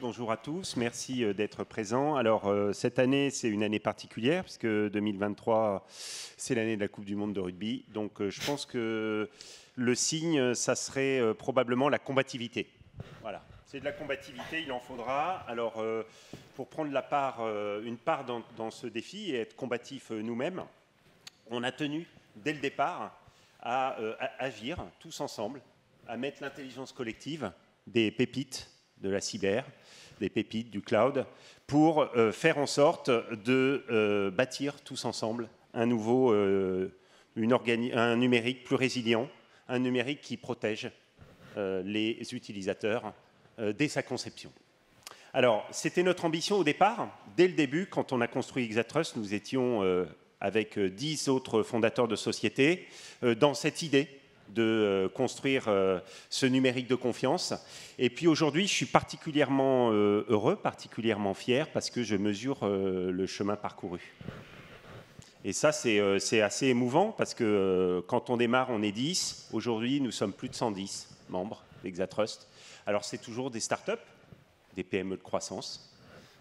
bonjour à tous, merci d'être présents. Alors cette année, c'est une année particulière puisque 2023, c'est l'année de la Coupe du Monde de rugby. Donc je pense que le signe, ça serait probablement la combativité. Voilà, c'est de la combativité, il en faudra. Alors pour prendre une part dans ce défi et être combatif nous-mêmes, on a tenu dès le départ à agir tous ensemble, à mettre l'intelligence collective, des pépites de la cyber, des pépites du cloud, pour faire en sorte de bâtir tous ensemble un numérique plus résilient, un numérique qui protège les utilisateurs dès sa conception. Alors, c'était notre ambition au départ. Dès le début, quand on a construit Exatrust, nous étions avec 10 autres fondateurs de sociétés dans cette idée de construire ce numérique de confiance. Et puis aujourd'hui, je suis particulièrement heureux, particulièrement fier, parce que je mesure le chemin parcouru. Et ça, c'est assez émouvant, parce que quand on démarre, on est 10. Aujourd'hui, nous sommes plus de 110 membres d'Exatrust. Alors, c'est toujours des startups, des PME de croissance,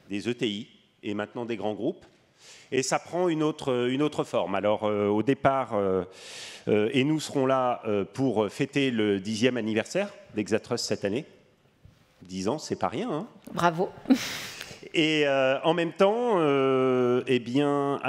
des ETI, et maintenant des grands groupes. Et ça prend une autre forme. Alors, au départ, et nous serons là pour fêter le 10e anniversaire d'Exatrust cette année. 10 ans, c'est pas rien. Hein. Bravo. Et en même temps, eh bien,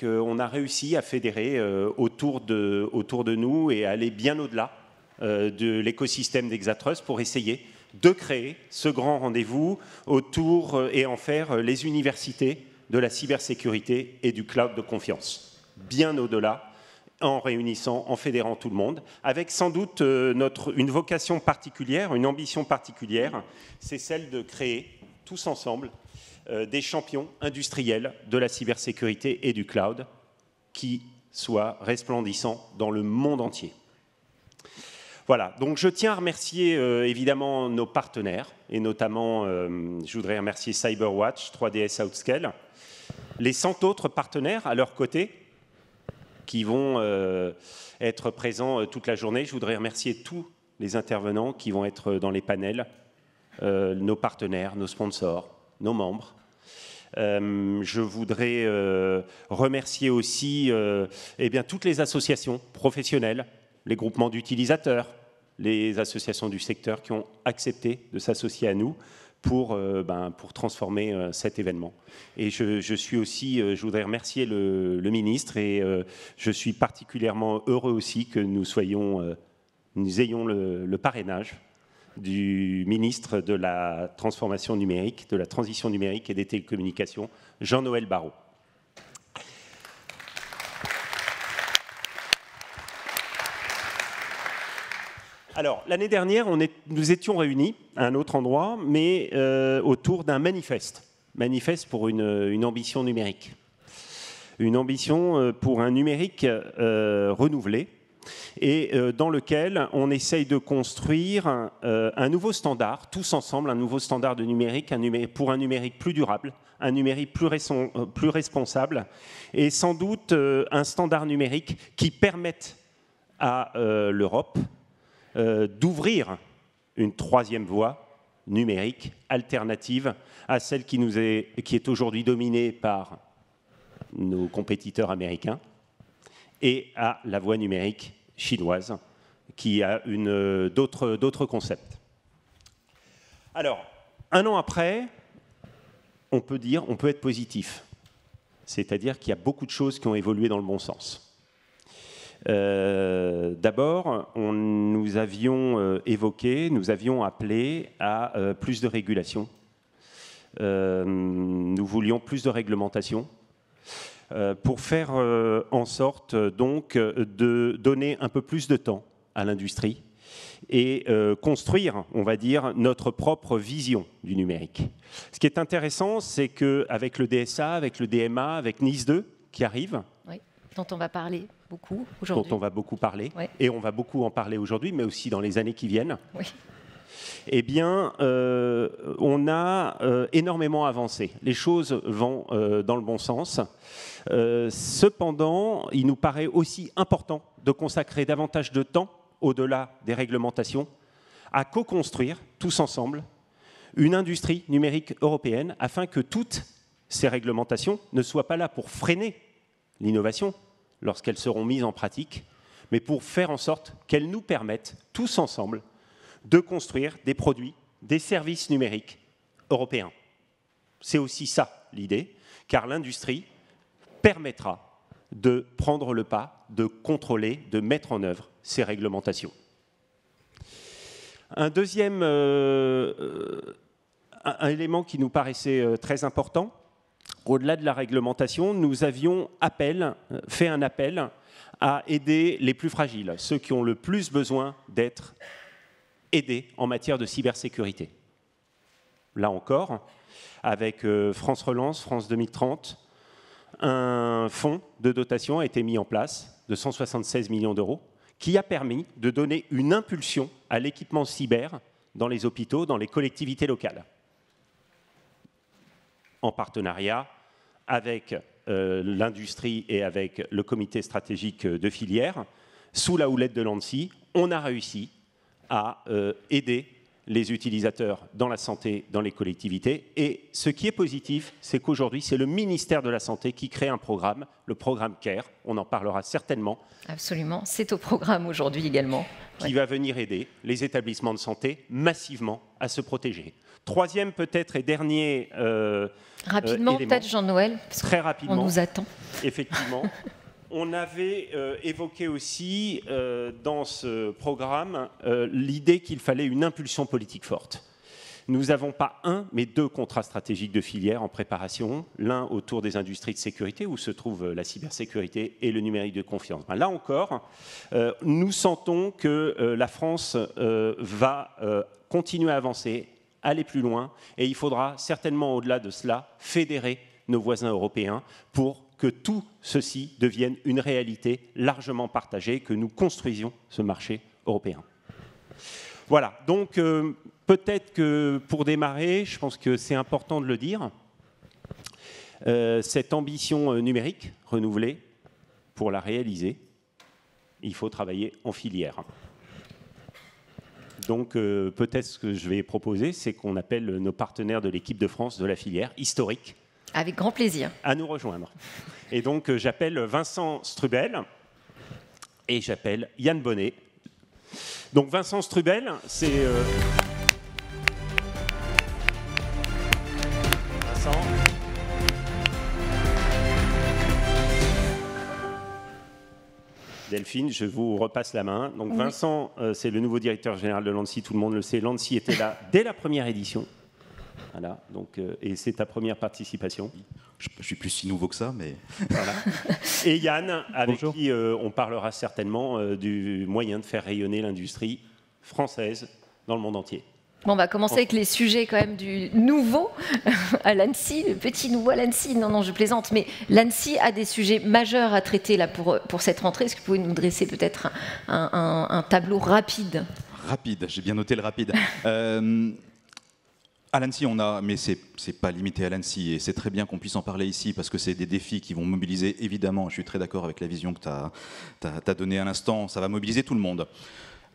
on a réussi à fédérer autour de nous et à aller bien au-delà de l'écosystème d'Exatrust pour essayer de créer ce grand rendez-vous autour et en faire les universités de la cybersécurité et du cloud de confiance, bien au-delà, en réunissant, en fédérant tout le monde, avec sans doute une vocation particulière, une ambition particulière, c'est celle de créer, tous ensemble, des champions industriels de la cybersécurité et du cloud qui soient resplendissants dans le monde entier. Voilà, donc je tiens à remercier évidemment nos partenaires, et notamment, je voudrais remercier CyberWatch, 3DS Outscale, les 100 autres partenaires à leur côté qui vont être présents toute la journée. Je voudrais remercier tous les intervenants qui vont être dans les panels, nos partenaires, nos sponsors, nos membres. Je voudrais remercier aussi eh bien, toutes les associations professionnelles, les groupements d'utilisateurs, les associations du secteur qui ont accepté de s'associer à nous pour transformer cet événement. Et je voudrais remercier le ministre et je suis particulièrement heureux aussi que nous ayons le parrainage du ministre de la transformation numérique, de la transition numérique et des télécommunications, Jean-Noël Barrot. Alors, l'année dernière, nous étions réunis à un autre endroit, mais autour d'un manifeste pour une ambition numérique. Une ambition pour un numérique renouvelé, et dans lequel on essaye de construire un nouveau standard, tous ensemble, un nouveau standard de numérique, pour un numérique plus durable, un numérique plus responsable, et sans doute un standard numérique qui permette à l'Europe d'ouvrir une troisième voie numérique alternative à celle qui est aujourd'hui dominée par nos compétiteurs américains et à la voie numérique chinoise qui a d'autres concepts. Alors, un an après, on peut être positif. C'est-à-dire qu'il y a beaucoup de choses qui ont évolué dans le bon sens. D'abord, nous avions appelé à plus de régulation. Nous voulions plus de réglementation pour faire en sorte donc de donner un peu plus de temps à l'industrie et construire, on va dire, notre propre vision du numérique. Ce qui est intéressant, c'est qu'avec le DSA, avec le DMA, avec NIS 2 qui arrive, oui, dont on va parler beaucoup aujourd'hui. Dont on va beaucoup parler, oui. Et on va beaucoup en parler aujourd'hui, mais aussi dans les années qui viennent. Oui. Eh bien, on a énormément avancé. Les choses vont dans le bon sens. Cependant, il nous paraît aussi important de consacrer davantage de temps, au-delà des réglementations, à co-construire tous ensemble une industrie numérique européenne afin que toutes ces réglementations ne soient pas là pour freiner l'innovation lorsqu'elles seront mises en pratique, mais pour faire en sorte qu'elles nous permettent, tous ensemble, de construire des produits, des services numériques européens. C'est aussi ça l'idée, car l'industrie permettra de prendre le pas, de contrôler, de mettre en œuvre ces réglementations. Un deuxième un élément qui nous paraissait très important, au-delà de la réglementation, nous avions fait un appel à aider les plus fragiles, ceux qui ont le plus besoin d'être aidés en matière de cybersécurité. Là encore, avec France Relance, France 2030, un fonds de dotation a été mis en place de 176 millions d'euros qui a permis de donner une impulsion à l'équipement cyber dans les hôpitaux, dans les collectivités locales, en partenariat avec l'industrie et avec le comité stratégique de filière. Sous la houlette de l'ANSSI, on a réussi à aider les utilisateurs dans la santé, dans les collectivités. Et ce qui est positif, c'est qu'aujourd'hui, c'est le ministère de la Santé qui crée un programme, le programme CARE, on en parlera certainement. Absolument, c'est au programme aujourd'hui également. Qui va venir aider les établissements de santé massivement à se protéger. Troisième peut-être et dernier rapidement, peut-être Jean-Noël, très rapidement, on nous attend. Effectivement. On avait évoqué aussi dans ce programme l'idée qu'il fallait une impulsion politique forte. Nous n'avons pas un, mais deux contrats stratégiques de filière en préparation, l'un autour des industries de sécurité, où se trouve la cybersécurité et le numérique de confiance. Là encore, nous sentons que la France va continuer à avancer, aller plus loin, et il faudra certainement, au-delà de cela, fédérer nos voisins européens pour que tout ceci devienne une réalité largement partagée, que nous construisions ce marché européen. Voilà, donc peut-être que pour démarrer, je pense que c'est important de le dire, cette ambition numérique renouvelée, pour la réaliser, il faut travailler en filière. Donc peut-être ce que je vais proposer, c'est qu'on appelle nos partenaires de l'équipe de France de la filière historique. Avec grand plaisir. À nous rejoindre. Et donc j'appelle Vincent Strubel et j'appelle Yann Bonnet. Donc Vincent Strubel, c'est... Vincent. Delphine, je vous repasse la main. Donc Vincent, c'est le nouveau directeur général de l'ANSSI, tout le monde le sait. L'ANSSI était là dès la première édition. Voilà, donc, et c'est ta première participation. Je ne suis plus si nouveau que ça, mais... Voilà. Et Yann, avec qui on parlera certainement du moyen de faire rayonner l'industrie française dans le monde entier. Bon, on va commencer avec les sujets quand même du nouveau à l'ANSSI, le petit nouveau à l'ANSSI. Non, je plaisante, mais l'ANSSI a des sujets majeurs à traiter là pour cette rentrée. Est-ce que vous pouvez nous dresser peut-être un tableau rapide? Rapide, j'ai bien noté le rapide. À l'ANSSI, on a, mais ce n'est pas limité à l'ANSSI, et c'est très bien qu'on puisse en parler ici, parce que c'est des défis qui vont mobiliser, évidemment, je suis très d'accord avec la vision que tu as donnée à l'instant, ça va mobiliser tout le monde.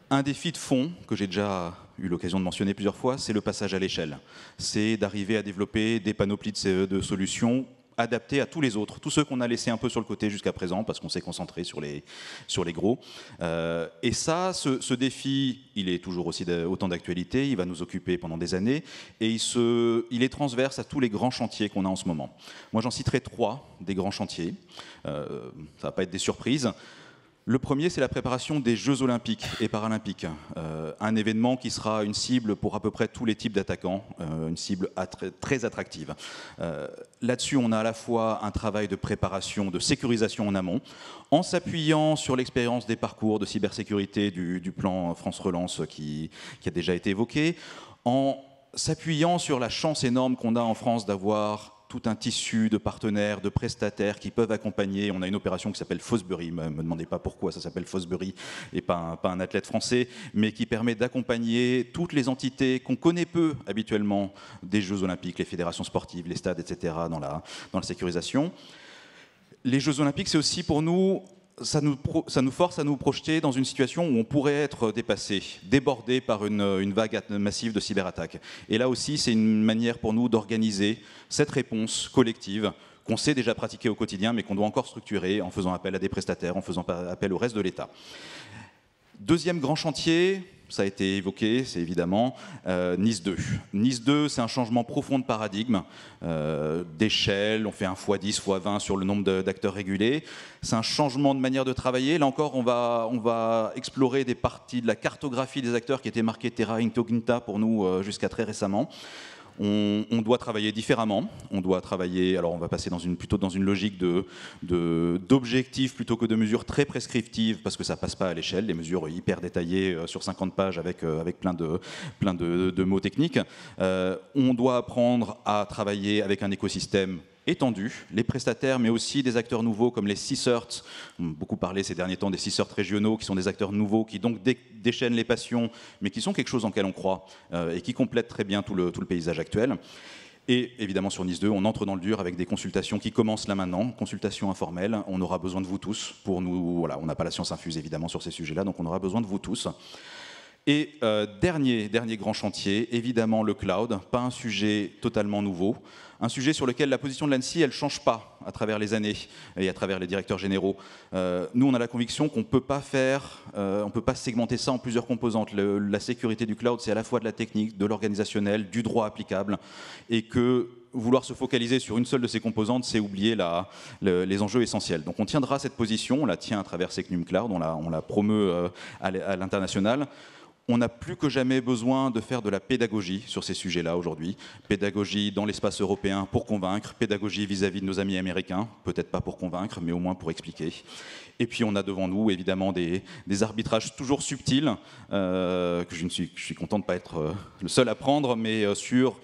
Un défi de fond, que j'ai déjà eu l'occasion de mentionner plusieurs fois, c'est le passage à l'échelle. C'est d'arriver à développer des panoplies de solutions adaptés à tous les autres, tous ceux qu'on a laissés un peu sur le côté jusqu'à présent, parce qu'on s'est concentré sur les gros. Et ça, ce défi, il est toujours autant d'actualité, il va nous occuper pendant des années, et il est transverse à tous les grands chantiers qu'on a en ce moment. Moi, j'en citerai 3 des grands chantiers. Ça ne va pas être des surprises. Le premier, c'est la préparation des Jeux Olympiques et Paralympiques. Un événement qui sera une cible pour à peu près tous les types d'attaquants, une cible très attractive. Là-dessus, on a à la fois un travail de préparation, de sécurisation en amont, en s'appuyant sur l'expérience des parcours de cybersécurité du plan France Relance qui a déjà été évoqué, en s'appuyant sur la chance énorme qu'on a en France d'avoir tout un tissu de partenaires, de prestataires qui peuvent accompagner. On a une opération qui s'appelle Fosbury, ne me demandez pas pourquoi ça s'appelle Fosbury et pas un athlète français, mais qui permet d'accompagner toutes les entités qu'on connaît peu habituellement des Jeux Olympiques, les fédérations sportives, les stades, etc. dans la sécurisation. Les Jeux Olympiques, c'est aussi pour nous ça nous force à nous projeter dans une situation où on pourrait être dépassé, débordé par une vague massive de cyberattaques. Et là aussi, c'est une manière pour nous d'organiser cette réponse collective qu'on sait déjà pratiquer au quotidien, mais qu'on doit encore structurer en faisant appel à des prestataires, en faisant appel au reste de l'État. Deuxième grand chantier, ça a été évoqué, c'est évidemment Nice 2. Nice 2, c'est un changement profond de paradigme, d'échelle, on fait un x10, x20 sur le nombre d'acteurs régulés. C'est un changement de manière de travailler. Là encore, on va explorer des parties de la cartographie des acteurs qui étaient marquées Terra Incognita pour nous jusqu'à très récemment. On doit travailler différemment. On doit travailler. Alors, on va passer plutôt dans une logique d'objectifs plutôt que de mesures très prescriptives, parce que ça passe pas à l'échelle. Des mesures hyper détaillées sur 50 pages avec plein de mots techniques. On doit apprendre à travailler avec un écosystème étendu, les prestataires, mais aussi des acteurs nouveaux comme les CSIRT. On a beaucoup parlé ces derniers temps des CSIRT régionaux, qui sont des acteurs nouveaux, qui donc déchaînent les passions, mais qui sont quelque chose en lequel on croit et qui complètent très bien tout le paysage actuel. Et évidemment, sur Nice 2, on entre dans le dur avec des consultations qui commencent là maintenant, consultations informelles. On aura besoin de vous tous pour nous. Voilà, on n'a pas la science infuse évidemment sur ces sujets-là, donc on aura besoin de vous tous. Et dernier grand chantier, évidemment le cloud, pas un sujet totalement nouveau, un sujet sur lequel la position de l'ANSSI, elle ne change pas à travers les années et à travers les directeurs généraux. Nous, on a la conviction qu'on ne peut pas segmenter ça en plusieurs composantes. La sécurité du cloud, c'est à la fois de la technique, de l'organisationnel, du droit applicable, et que vouloir se focaliser sur une seule de ces composantes, c'est oublier les enjeux essentiels. Donc on tiendra cette position, on la tient à travers Secnum Cloud, on la promeut à l'international. On n'a plus que jamais besoin de faire de la pédagogie sur ces sujets-là aujourd'hui. Pédagogie dans l'espace européen pour convaincre, pédagogie vis-à-vis de nos amis américains, peut-être pas pour convaincre, mais au moins pour expliquer. Et puis on a devant nous évidemment des arbitrages toujours subtils, que je suis content de ne pas être le seul à prendre, mais sur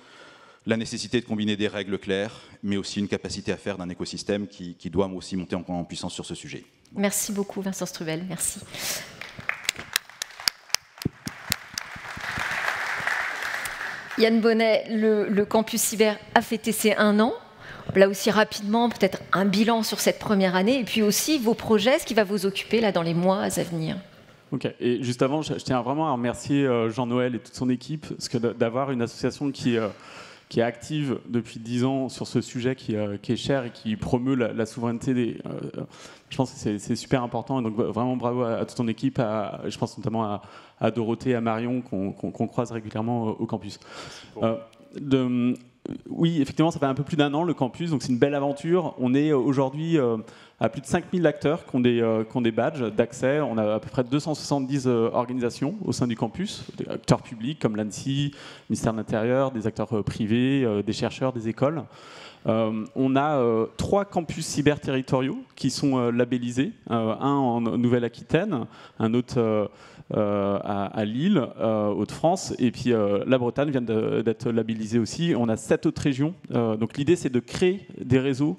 la nécessité de combiner des règles claires, mais aussi une capacité à faire d'un écosystème qui doit aussi monter en puissance sur ce sujet. Merci beaucoup Vincent Strubel, merci. Yann Bonnet, le campus cyber a fêté ses 1 an. Là aussi rapidement, peut-être un bilan sur cette première année, et puis aussi vos projets, ce qui va vous occuper là dans les mois à venir. Ok. Et juste avant, je tiens vraiment à remercier Jean-Noël et toute son équipe, parce que d'avoir une association qui est active depuis 10 ans sur ce sujet qui est cher et qui promeut la souveraineté. Je pense que c'est super important. Et donc vraiment bravo à toute ton équipe. Je pense notamment à Dorothée et à Marion qu'on croise régulièrement au campus. Oui, effectivement, ça fait un peu plus d'1 an le campus, donc c'est une belle aventure. On est aujourd'hui à plus de 5000 acteurs qui ont des badges d'accès. On a à peu près 270 organisations au sein du campus, des acteurs publics comme l'ANSSI, le ministère de l'Intérieur, des acteurs privés, des chercheurs, des écoles. On a 3 campus cyber territoriaux qui sont labellisés, un en Nouvelle-Aquitaine, un autre à Lille, Hauts-de-France, et puis la Bretagne vient d'être labellisée aussi. On a 7 autres régions. Donc l'idée, c'est de créer des réseaux,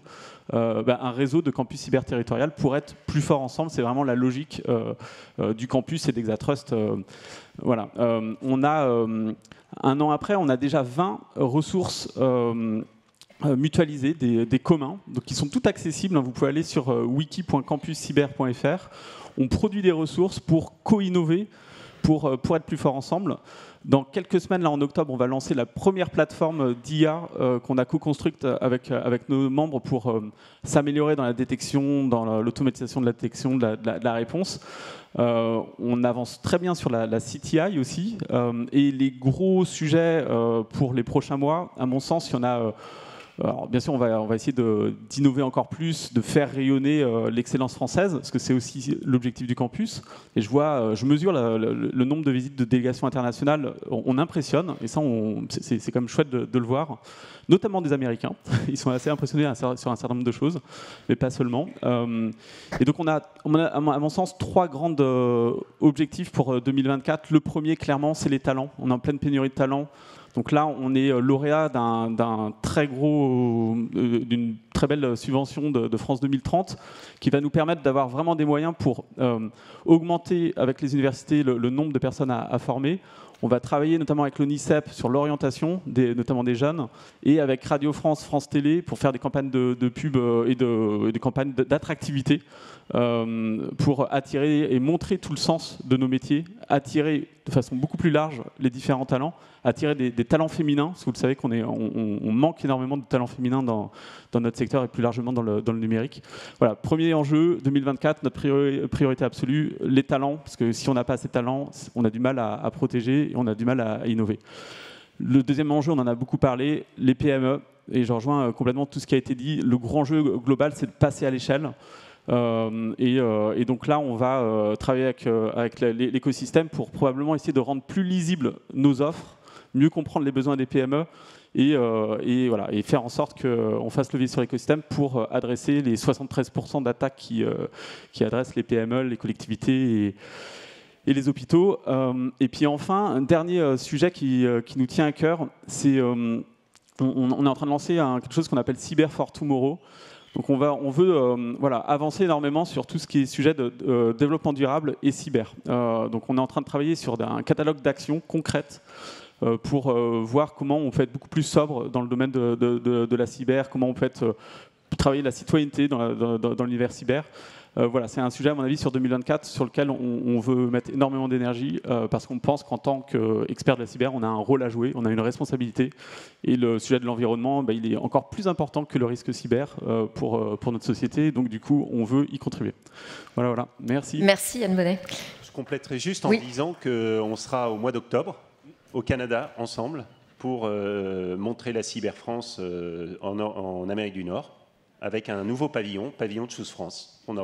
un réseau de campus cyber territorial pour être plus fort ensemble. C'est vraiment la logique du campus et d'Exatrust. Voilà. On a 1 an après, on a déjà 20 ressources mutualisées, des communs, donc qui sont toutes accessibles. Vous pouvez aller sur wiki.campuscyber.fr. On produit des ressources pour co-innover, pour être plus fort ensemble. Dans quelques semaines, là en octobre, on va lancer la première plateforme d'IA qu'on a co-construite avec nos membres pour s'améliorer dans la détection, dans l'automatisation de la détection de la réponse. On avance très bien sur la CTI aussi. Et les gros sujets pour les prochains mois, à mon sens, il y en a... Alors, bien sûr, on va essayer d'innover encore plus, de faire rayonner l'excellence française, parce que c'est aussi l'objectif du campus. Et je mesure le nombre de visites de délégations internationales, on impressionne, et ça, c'est quand même chouette de le voir, notamment des Américains. Ils sont assez impressionnés sur un certain nombre de choses, mais pas seulement. Et donc, on a, à mon sens, 3 grands objectifs pour 2024. Le premier, clairement, c'est les talents. On est en pleine pénurie de talents. Donc là, on est lauréat d'une très très belle subvention de France 2030 qui va nous permettre d'avoir vraiment des moyens pour augmenter avec les universités le nombre de personnes à former. On va travailler notamment avec l'ONICEP sur l'orientation, notamment des jeunes, et avec Radio France, France Télé, pour faire des campagnes de pub et des campagnes d'attractivité pour attirer et montrer tout le sens de nos métiers, attirer de façon beaucoup plus large les différents talents, attirer des talents féminins, parce que vous le savez on manque énormément de talents féminins dans notre secteur et plus largement dans le numérique. Voilà, premier enjeu, 2024, notre priorité absolue, les talents, parce que si on n'a pas assez de talents, on a du mal à protéger et on a du mal à innover. Le deuxième enjeu, on en a beaucoup parlé, les PME, et je rejoins complètement tout ce qui a été dit. Le grand jeu global, c'est de passer à l'échelle. Et donc là, on va travailler avec l'écosystème pour probablement essayer de rendre plus lisibles nos offres, mieux comprendre les besoins des PME et faire en sorte qu'on fasse levier sur l'écosystème pour adresser les 73% d'attaques qui adressent les PME, les collectivités et les hôpitaux. Et puis enfin, un dernier sujet qui nous tient à cœur, c'est on est en train de lancer quelque chose qu'on appelle Cyber for Tomorrow. Donc on veut avancer énormément sur tout ce qui est sujet de développement durable et cyber. Donc on est en train de travailler sur un catalogue d'actions concrètes pour voir comment on peut être beaucoup plus sobre dans le domaine de la cyber, comment on peut travailler la citoyenneté dans l'univers cyber. Voilà, c'est un sujet, à mon avis, sur 2024, sur lequel on veut mettre énormément d'énergie, parce qu'on pense qu'en tant qu'expert de la cyber, on a un rôle à jouer, on a une responsabilité. Et le sujet de l'environnement, il est encore plus important que le risque cyber pour notre société. Donc, du coup, on veut y contribuer. Voilà. Merci. Merci, Yann Bonnet. Je compléterai juste en disant qu'on sera au mois d'octobre, au Canada, ensemble, pour montrer la Cyber France en Amérique du Nord, avec un nouveau pavillon de Choose France, qu'on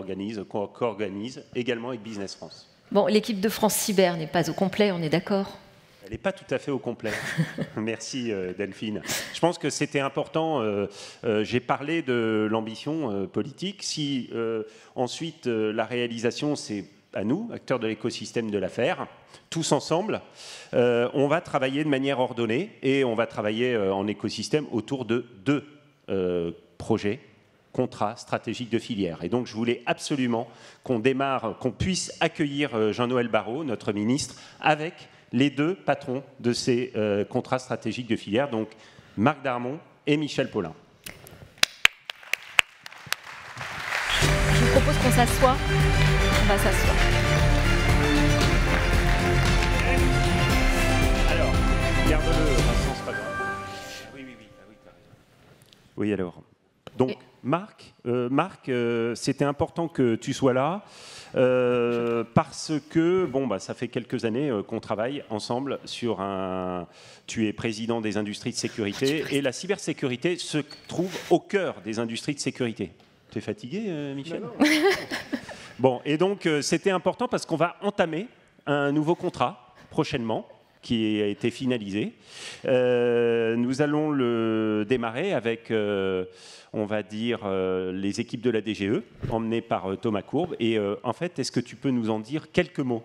co-organise également avec Business France. Bon, l'équipe de France Cyber n'est pas au complet, on est d'accord ? Elle n'est pas tout à fait au complet. Merci Delphine. Je pense que c'était important. J'ai parlé de l'ambition politique. Si ensuite la réalisation, c'est à nous, acteurs de l'écosystème de l'affaire, tous ensemble, on va travailler de manière ordonnée et on va travailler en écosystème autour de 2 projets, contrat stratégique de filière. Et donc, je voulais absolument qu'on puisse accueillir Jean-Noël Barrot, notre ministre, avec les 2 patrons de ces contrats stratégiques de filière, donc Marc Darmon et Michel Paulin. Je vous propose qu'on s'assoie. On va s'asseoir. Alors, garde-le, Vincent, c'est pas grave. Oui, t'as raison. Oui, alors. Donc, Marc, c'était important que tu sois là parce que ça fait quelques années qu'on travaille ensemble sur tu es président des industries de sécurité et la cybersécurité se trouve au cœur des industries de sécurité. Tu es fatigué, Michel ? Bon, et donc c'était important parce qu'on va entamer un nouveau contrat prochainement, qui a été finalisé. Nous allons le démarrer avec, on va dire, les équipes de la DGE, emmenées par Thomas Courbe. Et en fait, est-ce que tu peux nous en dire quelques mots ?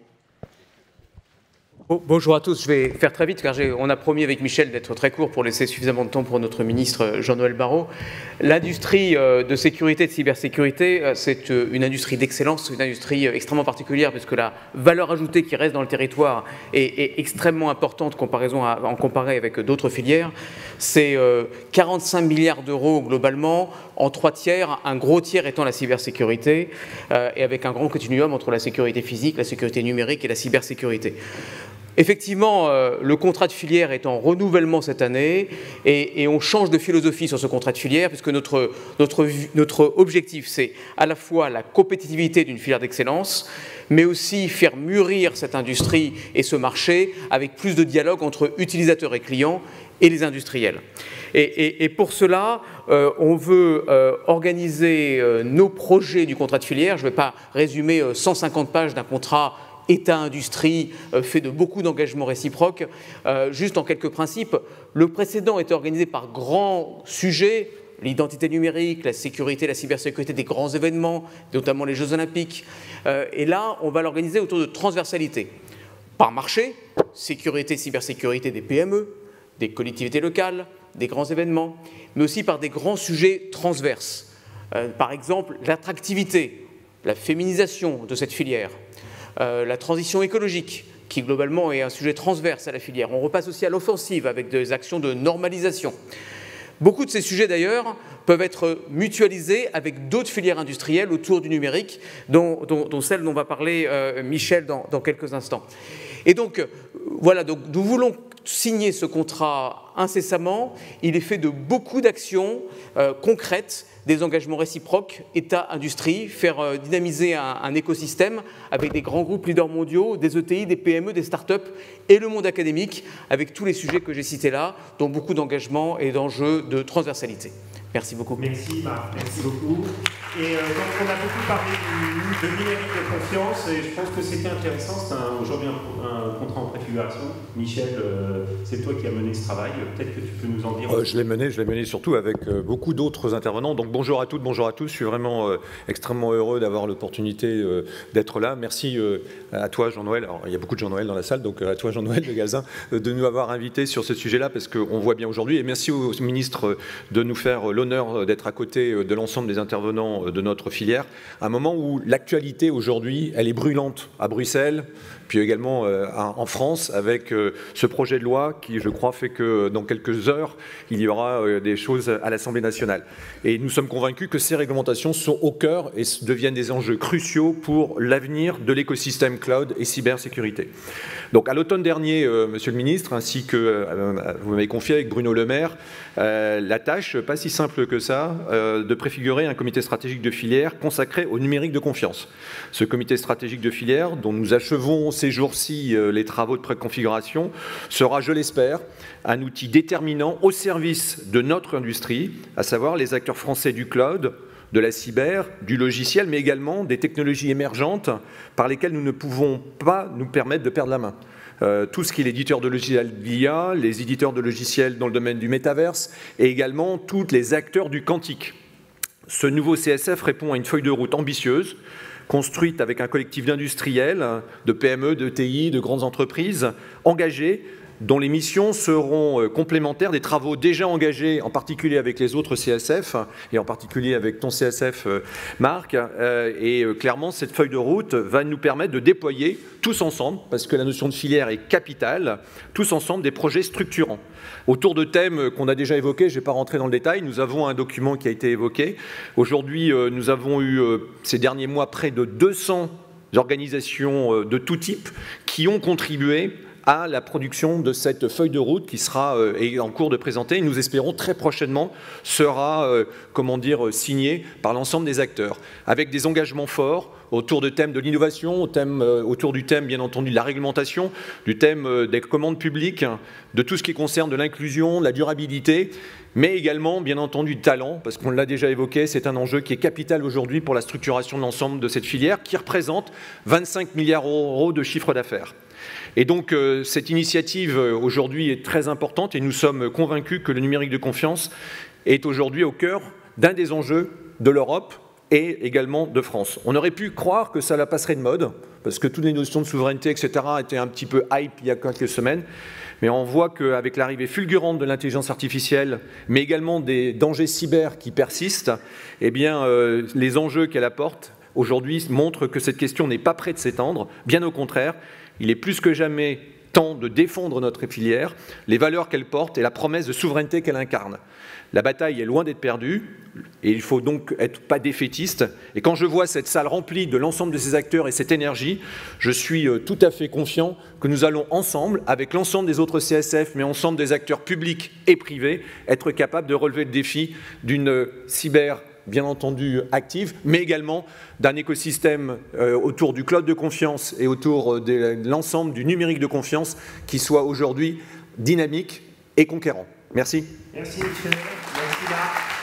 Bonjour à tous, je vais faire très vite car on a promis avec Michel d'être très court pour laisser suffisamment de temps pour notre ministre Jean-Noël Barrot. L'industrie de sécurité, de cybersécurité, c'est une industrie d'excellence, une industrie extrêmement particulière puisque la valeur ajoutée qui reste dans le territoire est extrêmement importante en comparé avec d'autres filières. C'est 45 milliards d'euros globalement, en 3 tiers, un gros tiers étant la cybersécurité, et avec un grand continuum entre la sécurité physique, la sécurité numérique et la cybersécurité. Effectivement, le contrat de filière est en renouvellement cette année et on change de philosophie sur ce contrat de filière puisque notre objectif, c'est à la fois la compétitivité d'une filière d'excellence, mais aussi faire mûrir cette industrie et ce marché avec plus de dialogue entre utilisateurs et clients et les industriels. Et pour cela, on veut organiser nos projets du contrat de filière. Je ne vais pas résumer 150 pages d'un contrat État-industrie fait de beaucoup d'engagements réciproques. Juste en quelques principes, le précédent était organisé par grands sujets, l'identité numérique, la sécurité, la cybersécurité, des grands événements, notamment les Jeux Olympiques. Et là, on va l'organiser autour de transversalité. Par marché, sécurité, cybersécurité des PME, des collectivités locales, des grands événements, mais aussi par des grands sujets transverses. Par exemple, l'attractivité, la féminisation de cette filière, la transition écologique, qui globalement est un sujet transverse à la filière. On repasse aussi à l'offensive avec des actions de normalisation. Beaucoup de ces sujets d'ailleurs peuvent être mutualisés avec d'autres filières industrielles autour du numérique, dont celle dont va parler Michel dans quelques instants. Et donc, voilà, donc, nous voulons signer ce contrat incessamment. Il est fait de beaucoup d'actions concrètes, des engagements réciproques, État-industrie, faire dynamiser un écosystème avec des grands groupes leaders mondiaux, des ETI, des PME, des startups et le monde académique, avec tous les sujets que j'ai cités là, dont beaucoup d'engagements et d'enjeux de transversalité. Merci beaucoup. Merci Marc, merci beaucoup. Et donc on a beaucoup parlé de numérique de confiance et je pense que c'était intéressant, c'est aujourd'hui un contrat en préfiguration. Michel, c'est toi qui as mené ce travail, peut-être que tu peux nous en dire. Je l'ai mené surtout avec beaucoup d'autres intervenants. Donc bonjour à toutes, bonjour à tous, je suis vraiment extrêmement heureux d'avoir l'opportunité d'être là. Merci à toi Jean-Noël, alors il y a beaucoup de Jean-Noël dans la salle, donc à toi Jean-Noël de Galzin de nous avoir invités sur ce sujet-là parce qu'on voit bien aujourd'hui, et merci au ministre de nous faire l'honneur d'être à côté de l'ensemble des intervenants de notre filière, à un moment où l'actualité aujourd'hui, elle est brûlante à Bruxelles, puis également en France, avec ce projet de loi qui, je crois, fait que dans quelques heures, il y aura des choses à l'Assemblée nationale. Et nous sommes convaincus que ces réglementations sont au cœur et deviennent des enjeux cruciaux pour l'avenir de l'écosystème cloud et cybersécurité. Donc à l'automne dernier, Monsieur le Ministre, ainsi que vous m'avez confié avec Bruno Le Maire, la tâche, pas si simple que ça, de préfigurer un comité stratégique de filière consacré au numérique de confiance. Ce comité stratégique de filière, dont nous achevons ces jours-ci les travaux de préconfiguration, sera, je l'espère, un outil déterminant au service de notre industrie, à savoir les acteurs français du cloud, de la cyber, du logiciel, mais également des technologies émergentes par lesquelles nous ne pouvons pas nous permettre de perdre la main. Tout ce qui est l'éditeur de logiciels d'IA, les éditeurs de logiciels dans le domaine du métaverse et également tous les acteurs du quantique. Ce nouveau CSF répond à une feuille de route ambitieuse, construite avec un collectif d'industriels, de PME, de TI, de grandes entreprises engagées, dont les missions seront complémentaires des travaux déjà engagés, en particulier avec les autres CSF, et en particulier avec ton CSF, Marc. Et clairement, cette feuille de route va nous permettre de déployer tous ensemble, parce que la notion de filière est capitale, tous ensemble des projets structurants. Autour de thèmes qu'on a déjà évoqués, je ne vais pas rentrer dans le détail, nous avons un document qui a été évoqué. Aujourd'hui, nous avons eu ces derniers mois près de 200 organisations de tout type qui ont contribué à la production de cette feuille de route qui sera en cours de présenter et nous espérons très prochainement sera signée par l'ensemble des acteurs avec des engagements forts autour de thèmes de l'innovation, autour du thème bien entendu de la réglementation, du thème des commandes publiques, de tout ce qui concerne de l'inclusion, de la durabilité, mais également bien entendu du talent, parce qu'on l'a déjà évoqué, c'est un enjeu qui est capital aujourd'hui pour la structuration de l'ensemble de cette filière qui représente 25 milliards d'euros de chiffre d'affaires. Et donc cette initiative aujourd'hui est très importante et nous sommes convaincus que le numérique de confiance est aujourd'hui au cœur d'un des enjeux de l'Europe et également de France. On aurait pu croire que ça la passerait de mode, parce que toutes les notions de souveraineté, etc. étaient un petit peu hype il y a quelques semaines, mais on voit qu'avec l'arrivée fulgurante de l'intelligence artificielle, mais également des dangers cyber qui persistent, eh bien les enjeux qu'elle apporte aujourd'hui montrent que cette question n'est pas prête de s'étendre, bien au contraire. Il est plus que jamais temps de défendre notre filière, les valeurs qu'elle porte et la promesse de souveraineté qu'elle incarne. La bataille est loin d'être perdue et il faut donc être pas défaitiste. Et quand je vois cette salle remplie de l'ensemble de ces acteurs et cette énergie, je suis tout à fait confiant que nous allons ensemble, avec l'ensemble des autres CSF, mais ensemble des acteurs publics et privés, être capables de relever le défi d'une cyber bien entendu active, mais également d'un écosystème autour du cloud de confiance et autour de l'ensemble du numérique de confiance qui soit aujourd'hui dynamique et conquérant. Merci. Merci Michel. Merci Marc.